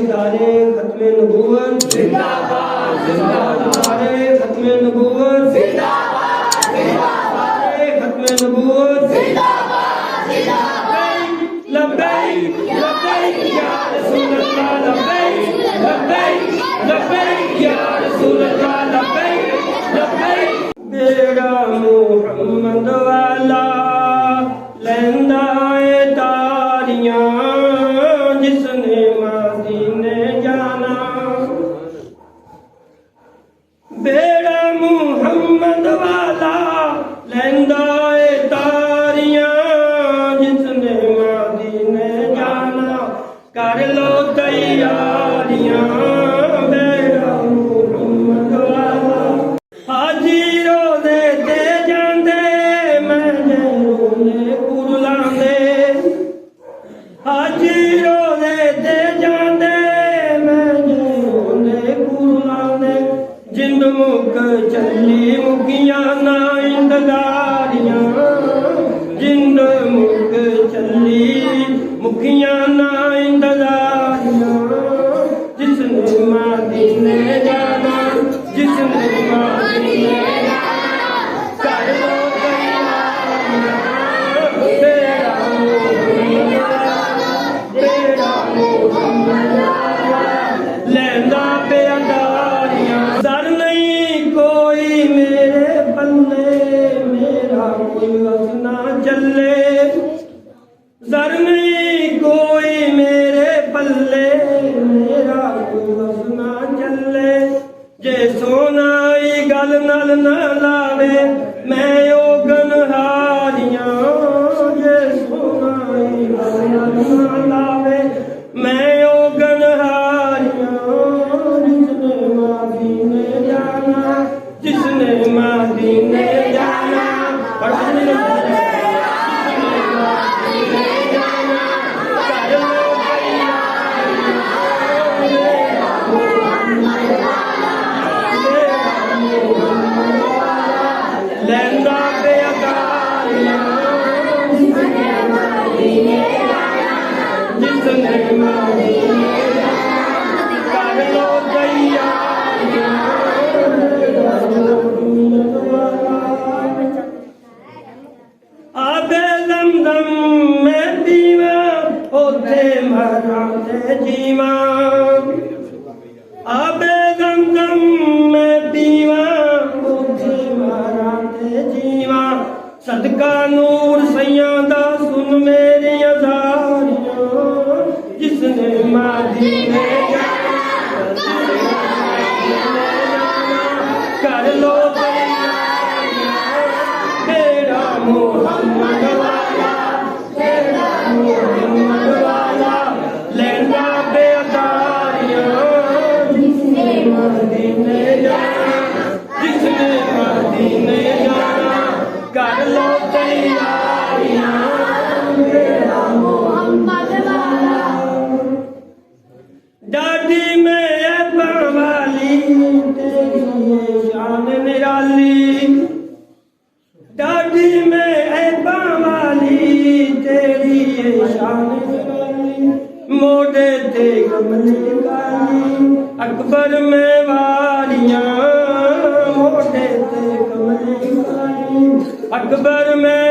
नारे खत्मे नबूवत जिंदाबाद जिंदाबाद, नारे खत्मे नबूवत जिंदाबाद जिंदाबाद, नारे खत्मे नबूवत जिंदाबाद जिंदाबाद। लब्बैक लब्बैक या रसूल अल्लाह, लब्बैक लब्बैक लब्बैक या रसूल अल्लाह, लब्बैक लब्बैक। बेड़ा मुहम्मद वाला लैंदा है तारियां, जिसने मदीने जाना। बेड़ा मुहम्मद वाला लैंदा है तारियां, जिसने मदीने जाना। कर लो तैयारियां बेड़ा मुहम्मद वाला। हाजी रोज़े ते जांदे मैंने रोने कुरलांदे, हाजी रोज़े ते जांदे मैंने रोने कुरलांदे। जिंद मुक चली मुकियां ना इंतज़ारियां, जिंद मुक चली मुकियां ना इंतज़ारियां। जिसने मदीने जाना, जिसने मदीने जाना। कर लो तैयारियां बेड़ा मुहम्मद वाला, बेड़ा मुहम्मद वाला लैंदा पे अदारियां। सर नहीं कोई मेरे पल्ले, मेरा कोई वस ना चले। सर नहीं कोई मेरे पल्ले, मेरा कोई वस ना चले। जे सोना ही गल नल न लावे मैं ओगन हारियां, जे सोना ही गल नल न लावे मैं ओगन हारियां। जिसने मदीने जाना, जिसने मदीने जाना। जिसने मदीने जाना। कर लो तैयारियां बेड़ा मुहम्मद वाला, बेड़ा मुहम्मद वाला लैंदा पे अदारियां। जिसने मदीने जाना, जिसने मदीने जाना। कर लो तैयारियां बेड़ा मुहम्मद वाला। आबे ज़मज़म में पीवा ओथे मरां ते जीवां। आबे ज़मज़म में पीवा ओथे मरां ते जीवां। सदका नूर सैयां दा सुन मेरियां ज़ारियां। जिसने मदीने जाना, कर लो तैयारियां बेड़ा मुहम्मद वाला, बेड़ा मुहम्मद वाला लैंदा पे अदारियां। जिसने मदीने जाना, जिसने मदीने जाना। कर लो तैयारियां बेड़ा मुहम्मद वाला। दादी में ऐबां वाली तेरी ये शान निराली। दादी में ऐबां वाली तेरी ये शान निराली। मोढ़े ते कमली काली अकबर में वालियां, मोढ़े ते कमली काली अकबर में